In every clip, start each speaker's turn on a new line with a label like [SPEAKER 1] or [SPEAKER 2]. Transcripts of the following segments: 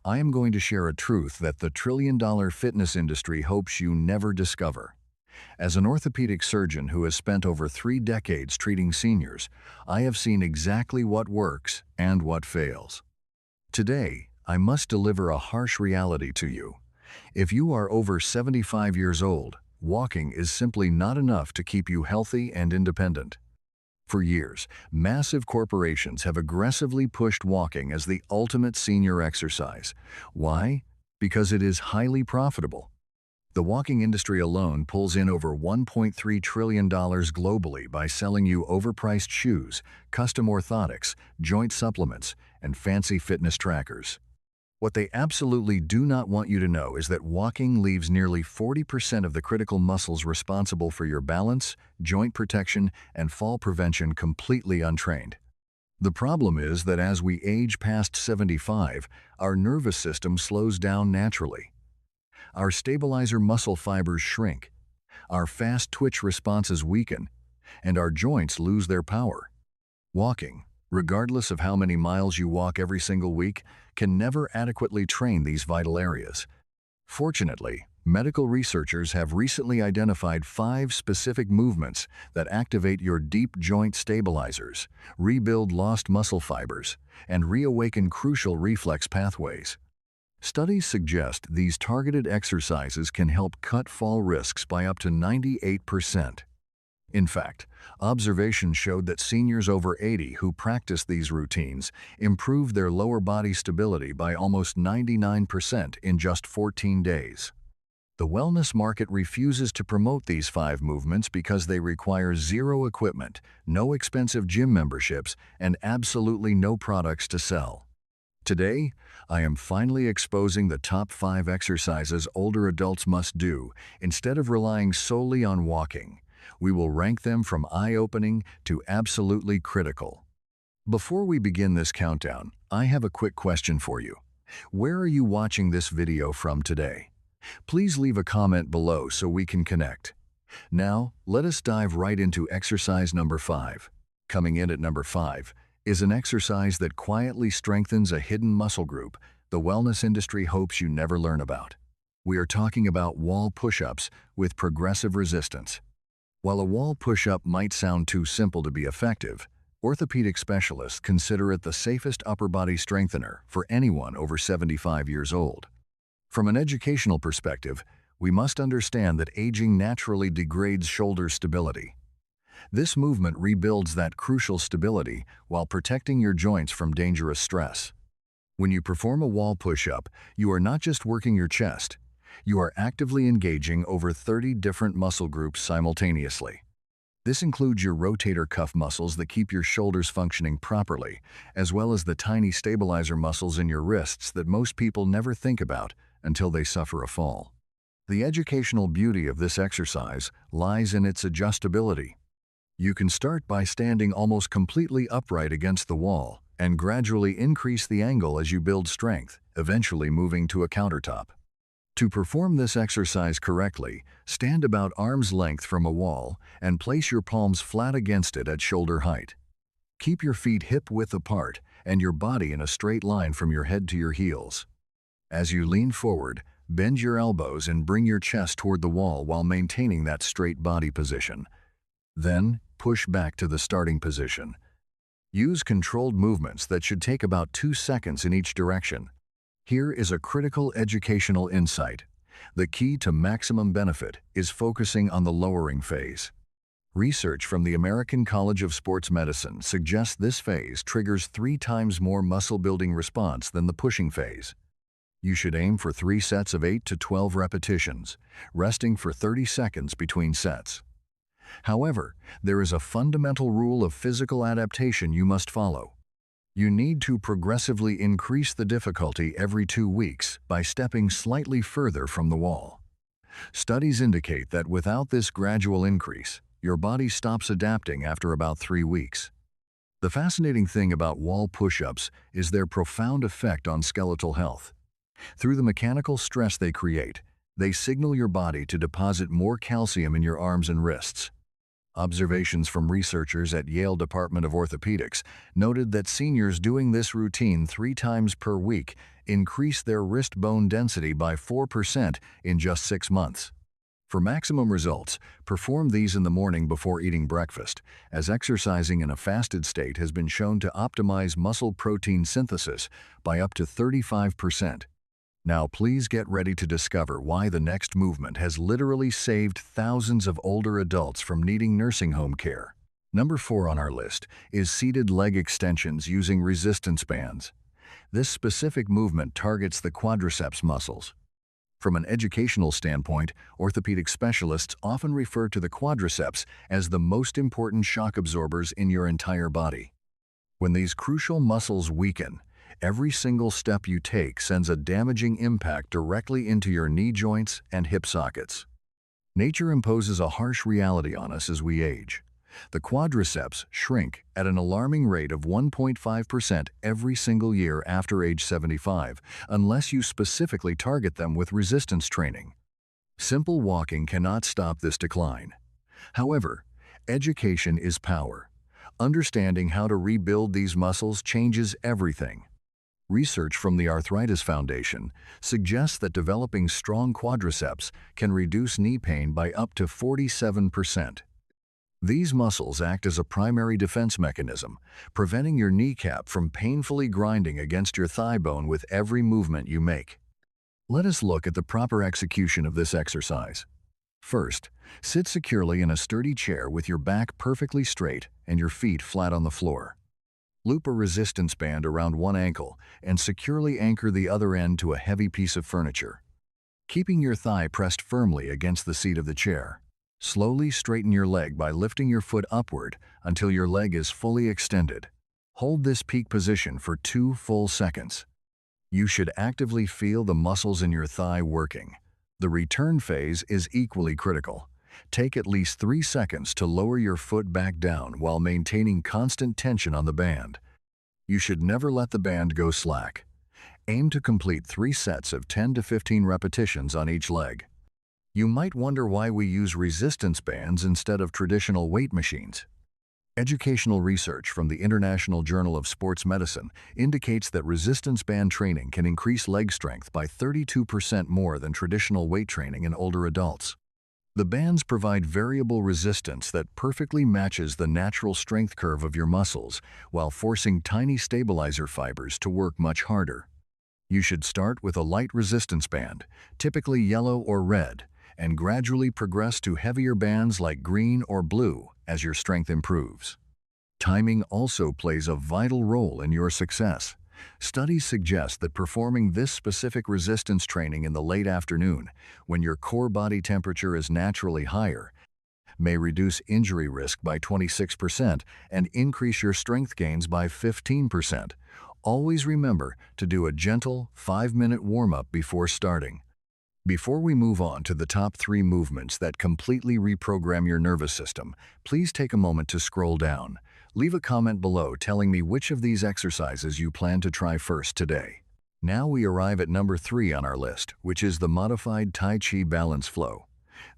[SPEAKER 1] I am going to share a truth that the trillion-dollar fitness industry hopes you never discover. As an orthopedic surgeon who has spent over 3 decades treating seniors, I have seen exactly what works and what fails. Today, I must deliver a harsh reality to you. If you are over 75 years old, walking is simply not enough to keep you healthy and independent. For years, massive corporations have aggressively pushed walking as the ultimate senior exercise. Why? Because it is highly profitable. The walking industry alone pulls in over $1.3 trillion globally by selling you overpriced shoes, custom orthotics, joint supplements, and fancy fitness trackers. What they absolutely do not want you to know is that walking leaves nearly 40% of the critical muscles responsible for your balance, joint protection, and fall prevention completely untrained. The problem is that as we age past 75, our nervous system slows down naturally. Our stabilizer muscle fibers shrink, our fast twitch responses weaken, and our joints lose their power. Walking, regardless of how many miles you walk every single week, can never adequately train these vital areas. Fortunately, medical researchers have recently identified 5 specific movements that activate your deep joint stabilizers, rebuild lost muscle fibers, and reawaken crucial reflex pathways. Studies suggest these targeted exercises can help cut fall risks by up to 98%. In fact, observations showed that seniors over 80 who practice these routines improved their lower body stability by almost 99% in just 14 days. The wellness market refuses to promote these 5 movements because they require zero equipment, no expensive gym memberships, and absolutely no products to sell. Today, I am finally exposing the top 5 exercises older adults must do instead of relying solely on walking. We will rank them from eye-opening to absolutely critical. Before we begin this countdown, I have a quick question for you. Where are you watching this video from today? Please leave a comment below so we can connect. Now, let us dive right into exercise number 5. Coming in at number 5 is an exercise that quietly strengthens a hidden muscle group the wellness industry hopes you never learn about. We are talking about wall push-ups with progressive resistance. While a wall push-up might sound too simple to be effective, orthopedic specialists consider it the safest upper body strengthener for anyone over 75 years old. From an educational perspective, we must understand that aging naturally degrades shoulder stability. This movement rebuilds that crucial stability while protecting your joints from dangerous stress. When you perform a wall push-up, you are not just working your chest. You are actively engaging over 30 different muscle groups simultaneously. This includes your rotator cuff muscles that keep your shoulders functioning properly, as well as the tiny stabilizer muscles in your wrists that most people never think about until they suffer a fall. The educational beauty of this exercise lies in its adjustability. You can start by standing almost completely upright against the wall and gradually increase the angle as you build strength, eventually moving to a countertop. To perform this exercise correctly, stand about arm's length from a wall and place your palms flat against it at shoulder height. Keep your feet hip-width apart and your body in a straight line from your head to your heels. As you lean forward, bend your elbows and bring your chest toward the wall while maintaining that straight body position. Then, push back to the starting position. Use controlled movements that should take about 2 seconds in each direction. Here is a critical educational insight. The key to maximum benefit is focusing on the lowering phase. Research from the American College of Sports Medicine suggests this phase triggers 3 times more muscle-building response than the pushing phase. You should aim for 3 sets of 8 to 12 repetitions, resting for 30 seconds between sets. However, there is a fundamental rule of physical adaptation you must follow. You need to progressively increase the difficulty every 2 weeks by stepping slightly further from the wall. Studies indicate that without this gradual increase, your body stops adapting after about 3 weeks. The fascinating thing about wall push-ups is their profound effect on skeletal health. Through the mechanical stress they create, they signal your body to deposit more calcium in your arms and wrists. Observations from researchers at Yale Department of Orthopedics noted that seniors doing this routine 3 times per week increase their wrist bone density by 4% in just 6 months. For maximum results, perform these in the morning before eating breakfast, as exercising in a fasted state has been shown to optimize muscle protein synthesis by up to 35%. Now please get ready to discover why the next movement has literally saved thousands of older adults from needing nursing home care. Number 4 on our list is seated leg extensions using resistance bands. This specific movement targets the quadriceps muscles. From an educational standpoint, orthopedic specialists often refer to the quadriceps as the most important shock absorbers in your entire body. When these crucial muscles weaken, every single step you take sends a damaging impact directly into your knee joints and hip sockets. Nature imposes a harsh reality on us as we age. The quadriceps shrink at an alarming rate of 1.5% every single year after age 75, unless you specifically target them with resistance training. Simple walking cannot stop this decline. However, education is power. Understanding how to rebuild these muscles changes everything. Research from the Arthritis Foundation suggests that developing strong quadriceps can reduce knee pain by up to 47%. These muscles act as a primary defense mechanism, preventing your kneecap from painfully grinding against your thigh bone with every movement you make. Let us look at the proper execution of this exercise. First, sit securely in a sturdy chair with your back perfectly straight and your feet flat on the floor. Loop a resistance band around one ankle and securely anchor the other end to a heavy piece of furniture, keeping your thigh pressed firmly against the seat of the chair. Slowly straighten your leg by lifting your foot upward until your leg is fully extended. Hold this peak position for 2 full seconds. You should actively feel the muscles in your thigh working. The return phase is equally critical. Take at least 3 seconds to lower your foot back down while maintaining constant tension on the band. You should never let the band go slack. Aim to complete 3 sets of 10 to 15 repetitions on each leg. You might wonder why we use resistance bands instead of traditional weight machines. Educational research from the International Journal of Sports Medicine indicates that resistance band training can increase leg strength by 32% more than traditional weight training in older adults. The bands provide variable resistance that perfectly matches the natural strength curve of your muscles, while forcing tiny stabilizer fibers to work much harder. You should start with a light resistance band, typically yellow or red, and gradually progress to heavier bands like green or blue as your strength improves. Timing also plays a vital role in your success. Studies suggest that performing this specific resistance training in the late afternoon, when your core body temperature is naturally higher, may reduce injury risk by 26% and increase your strength gains by 15%. Always remember to do a gentle 5-minute warm-up before starting. Before we move on to the top 3 movements that completely reprogram your nervous system, please take a moment to scroll down. Leave a comment below telling me which of these exercises you plan to try first today. Now we arrive at number 3 on our list, which is the modified Tai Chi balance flow.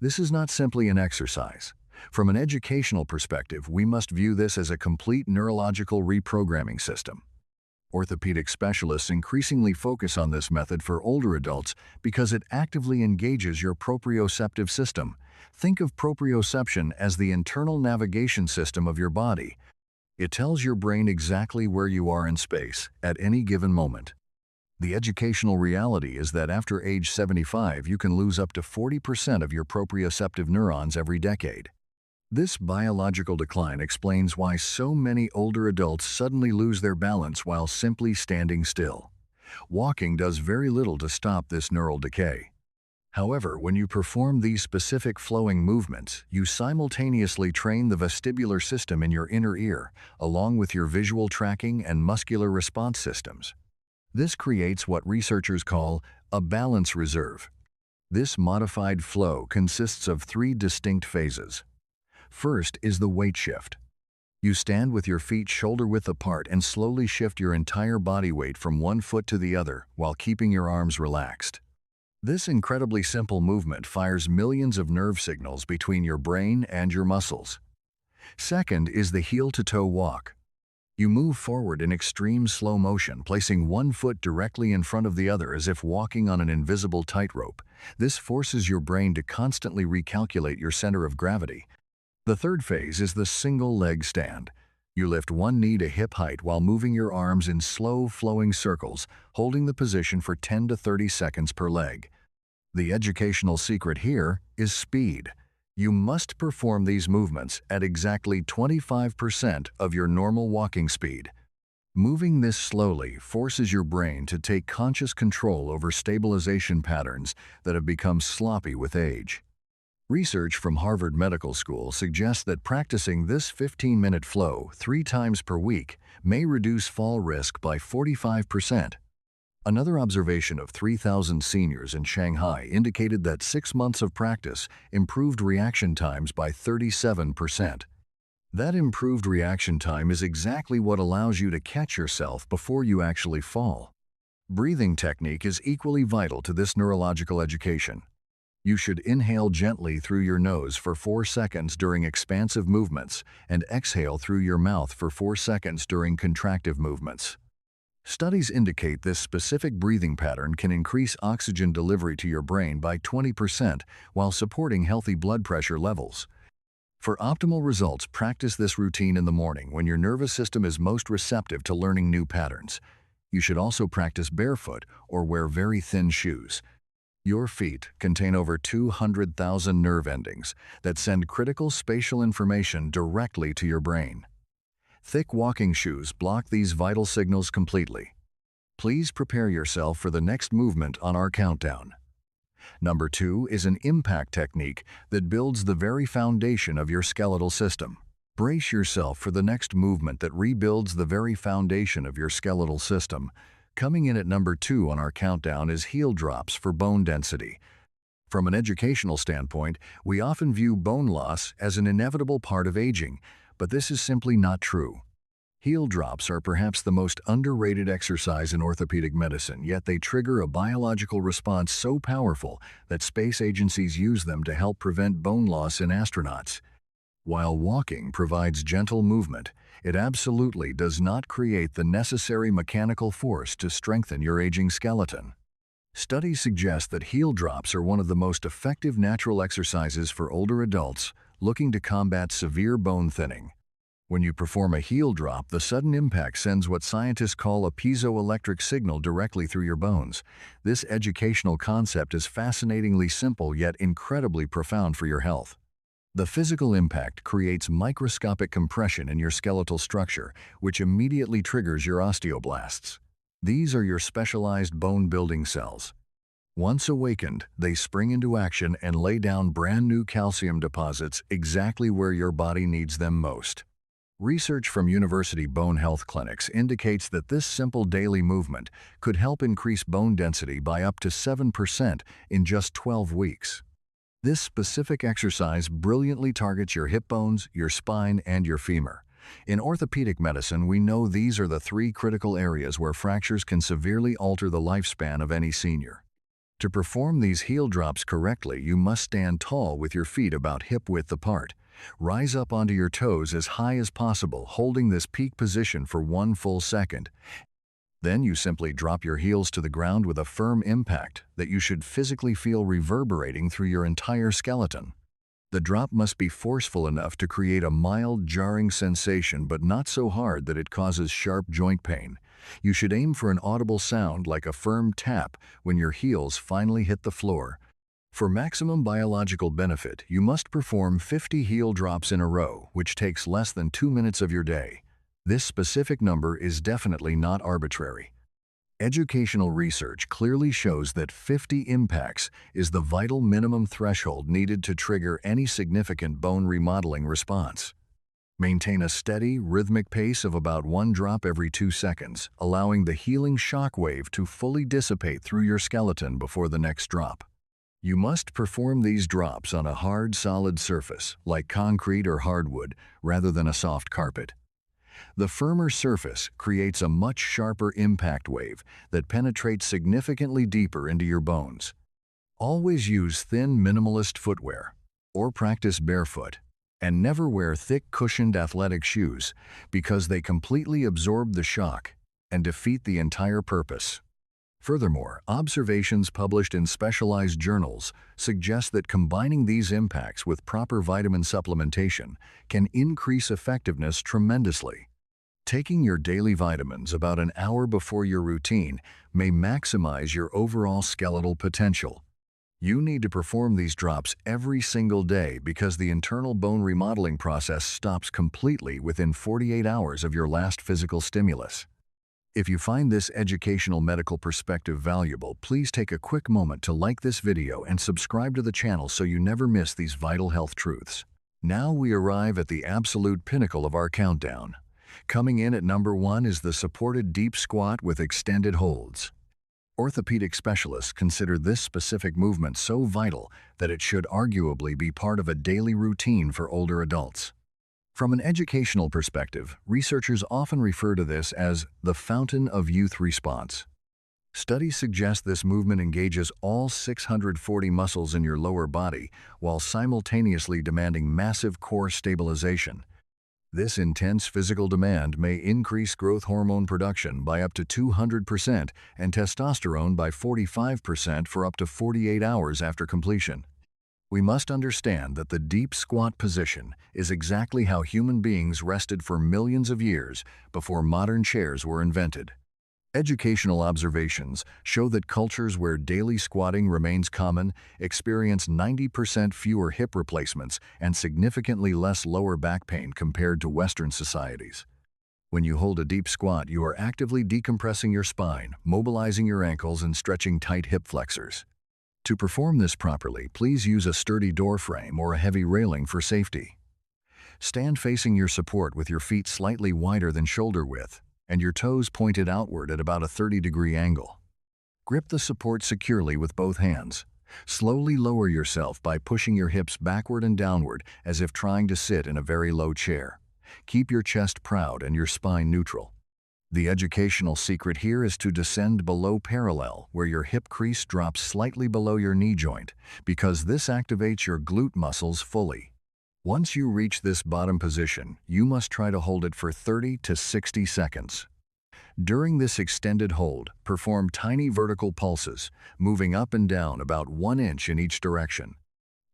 [SPEAKER 1] This is not simply an exercise. From an educational perspective, we must view this as a complete neurological reprogramming system. Orthopedic specialists increasingly focus on this method for older adults because it actively engages your proprioceptive system. Think of proprioception as the internal navigation system of your body. It tells your brain exactly where you are in space at any given moment. The educational reality is that after age 75, you can lose up to 40% of your proprioceptive neurons every decade. This biological decline explains why so many older adults suddenly lose their balance while simply standing still. Walking does very little to stop this neural decay. However, when you perform these specific flowing movements, you simultaneously train the vestibular system in your inner ear, along with your visual tracking and muscular response systems. This creates what researchers call a balance reserve. This modified flow consists of 3 distinct phases. First is the weight shift. You stand with your feet shoulder-width apart and slowly shift your entire body weight from one foot to the other while keeping your arms relaxed. This incredibly simple movement fires millions of nerve signals between your brain and your muscles. Second is the heel-to-toe walk. You move forward in extreme slow motion, placing one foot directly in front of the other as if walking on an invisible tightrope. This forces your brain to constantly recalculate your center of gravity. The third phase is the single leg stand. You lift one knee to hip height while moving your arms in slow flowing circles, holding the position for 10 to 30 seconds per leg. The educational secret here is speed. You must perform these movements at exactly 25% of your normal walking speed. Moving this slowly forces your brain to take conscious control over stabilization patterns that have become sloppy with age. Research from Harvard Medical School suggests that practicing this 15-minute flow 3 times per week may reduce fall risk by 45%. Another observation of 3,000 seniors in Shanghai indicated that 6 months of practice improved reaction times by 37%. That improved reaction time is exactly what allows you to catch yourself before you actually fall. Breathing technique is equally vital to this neurological education. You should inhale gently through your nose for 4 seconds during expansive movements and exhale through your mouth for 4 seconds during contractive movements. Studies indicate this specific breathing pattern can increase oxygen delivery to your brain by 20% while supporting healthy blood pressure levels. For optimal results, practice this routine in the morning when your nervous system is most receptive to learning new patterns. You should also practice barefoot or wear very thin shoes. Your feet contain over 200,000 nerve endings that send critical spatial information directly to your brain. Thick walking shoes block these vital signals completely. Please prepare yourself for the next movement on our countdown. Number 2 is an impact technique that builds the very foundation of your skeletal system. Brace yourself for the next movement that rebuilds the very foundation of your skeletal system. Coming in at number 2 on our countdown is heel drops for bone density. From an educational standpoint, we often view bone loss as an inevitable part of aging, but this is simply not true. Heel drops are perhaps the most underrated exercise in orthopedic medicine, yet they trigger a biological response so powerful that space agencies use them to help prevent bone loss in astronauts. While walking provides gentle movement, it absolutely does not create the necessary mechanical force to strengthen your aging skeleton. Studies suggest that heel drops are one of the most effective natural exercises for older adults looking to combat severe bone thinning. When you perform a heel drop, the sudden impact sends what scientists call a piezoelectric signal directly through your bones. This educational concept is fascinatingly simple yet incredibly profound for your health. The physical impact creates microscopic compression in your skeletal structure, which immediately triggers your osteoblasts. These are your specialized bone-building cells. Once awakened, they spring into action and lay down brand new calcium deposits exactly where your body needs them most. Research from university bone health clinics indicates that this simple daily movement could help increase bone density by up to 7% in just 12 weeks. This specific exercise brilliantly targets your hip bones, your spine, and your femur. In orthopedic medicine, we know these are the 3 critical areas where fractures can severely alter the lifespan of any senior. To perform these heel drops correctly, you must stand tall with your feet about hip-width apart. Rise up onto your toes as high as possible, holding this peak position for 1 full second. Then you simply drop your heels to the ground with a firm impact that you should physically feel reverberating through your entire skeleton. The drop must be forceful enough to create a mild, jarring sensation, but not so hard that it causes sharp joint pain. You should aim for an audible sound like a firm tap when your heels finally hit the floor. For maximum biological benefit, you must perform 50 heel drops in a row, which takes less than 2 minutes of your day. This specific number is definitely not arbitrary. Educational research clearly shows that 50 impacts is the vital minimum threshold needed to trigger any significant bone remodeling response. Maintain a steady, rhythmic pace of about 1 drop every 2 seconds, allowing the healing shock wave to fully dissipate through your skeleton before the next drop. You must perform these drops on a hard, solid surface, like concrete or hardwood, rather than a soft carpet. The firmer surface creates a much sharper impact wave that penetrates significantly deeper into your bones. Always use thin, minimalist footwear, or practice barefoot. And never wear thick cushioned athletic shoes because they completely absorb the shock and defeat the entire purpose. Furthermore, observations published in specialized journals suggest that combining these impacts with proper vitamin supplementation can increase effectiveness tremendously. Taking your daily vitamins about an hour before your routine may maximize your overall skeletal potential. You need to perform these drops every single day because the internal bone remodeling process stops completely within 48 hours of your last physical stimulus. If you find this educational medical perspective valuable, please take a quick moment to like this video and subscribe to the channel so you never miss these vital health truths. Now we arrive at the absolute pinnacle of our countdown. Coming in at number 1 is the supported deep squat with extended holds. Orthopedic specialists consider this specific movement so vital that it should arguably be part of a daily routine for older adults. From an educational perspective, researchers often refer to this as the fountain of youth response. Studies suggest this movement engages all 640 muscles in your lower body while simultaneously demanding massive core stabilization. This intense physical demand may increase growth hormone production by up to 200% and testosterone by 45% for up to 48 hours after completion. We must understand that the deep squat position is exactly how human beings rested for millions of years before modern chairs were invented. Educational observations show that cultures where daily squatting remains common experience 90% fewer hip replacements and significantly less lower back pain compared to Western societies. When you hold a deep squat, you are actively decompressing your spine, mobilizing your ankles, and stretching tight hip flexors. To perform this properly, please use a sturdy door frame or a heavy railing for safety. Stand facing your support with your feet slightly wider than shoulder width and your toes pointed outward at about a 30-degree angle. Grip the support securely with both hands. Slowly lower yourself by pushing your hips backward and downward as if trying to sit in a very low chair. Keep your chest proud and your spine neutral. The educational secret here is to descend below parallel, where your hip crease drops slightly below your knee joint, because this activates your glute muscles fully. Once you reach this bottom position, you must try to hold it for 30 to 60 seconds. During this extended hold, perform tiny vertical pulses, moving up and down about 1 inch in each direction.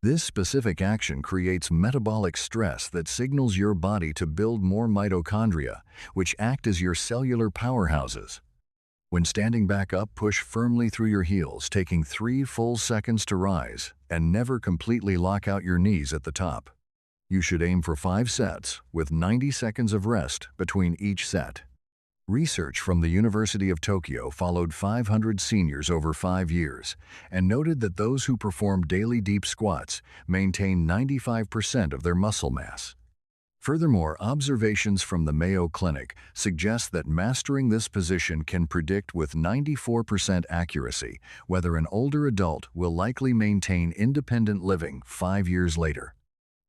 [SPEAKER 1] This specific action creates metabolic stress that signals your body to build more mitochondria, which act as your cellular powerhouses. When standing back up, push firmly through your heels, taking 3 full seconds to rise, and never completely lock out your knees at the top. You should aim for 5 sets, with 90 seconds of rest between each set. Research from the University of Tokyo followed 500 seniors over 5 years and noted that those who performed daily deep squats maintained 95% of their muscle mass. Furthermore, observations from the Mayo Clinic suggest that mastering this position can predict with 94% accuracy whether an older adult will likely maintain independent living 5 years later.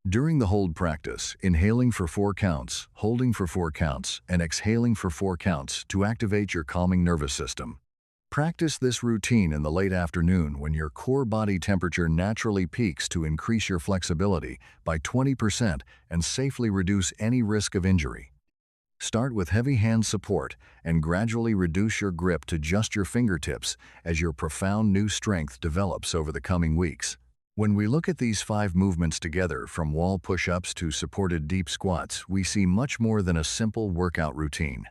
[SPEAKER 1] During the hold practice, inhaling for 4 counts, holding for 4 counts, and exhaling for 4 counts to activate your calming nervous system. Practice this routine in the late afternoon when your core body temperature naturally peaks to increase your flexibility by 20% and safely reduce any risk of injury. Start with heavy hand support and gradually reduce your grip to just your fingertips as your profound new strength develops over the coming weeks. When we look at these 5 movements together, from wall push-ups to supported deep squats, we see much more than a simple workout routine.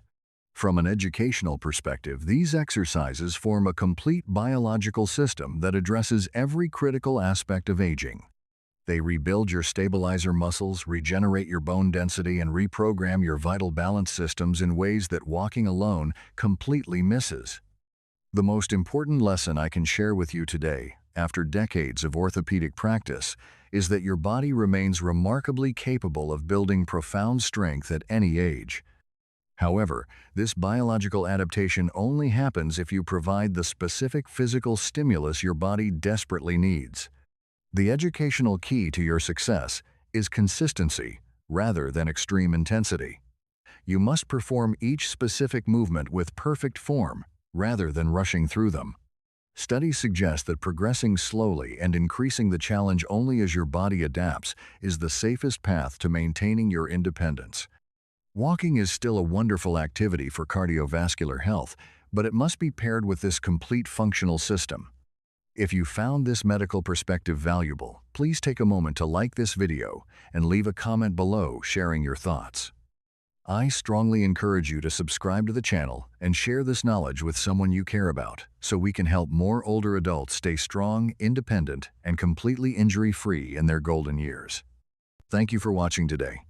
[SPEAKER 1] From an educational perspective, these exercises form a complete biological system that addresses every critical aspect of aging. They rebuild your stabilizer muscles, regenerate your bone density, and reprogram your vital balance systems in ways that walking alone completely misses. The most important lesson I can share with you today, after decades of orthopedic practice, is that your body remains remarkably capable of building profound strength at any age. However, this biological adaptation only happens if you provide the specific physical stimulus your body desperately needs. The educational key to your success is consistency rather than extreme intensity. You must perform each specific movement with perfect form rather than rushing through them. Studies suggest that progressing slowly and increasing the challenge only as your body adapts is the safest path to maintaining your independence. Walking is still a wonderful activity for cardiovascular health, but it must be paired with this complete functional system. If you found this medical perspective valuable, please take a moment to like this video and leave a comment below sharing your thoughts. I strongly encourage you to subscribe to the channel and share this knowledge with someone you care about so we can help more older adults stay strong, independent, and completely injury-free in their golden years. Thank you for watching today.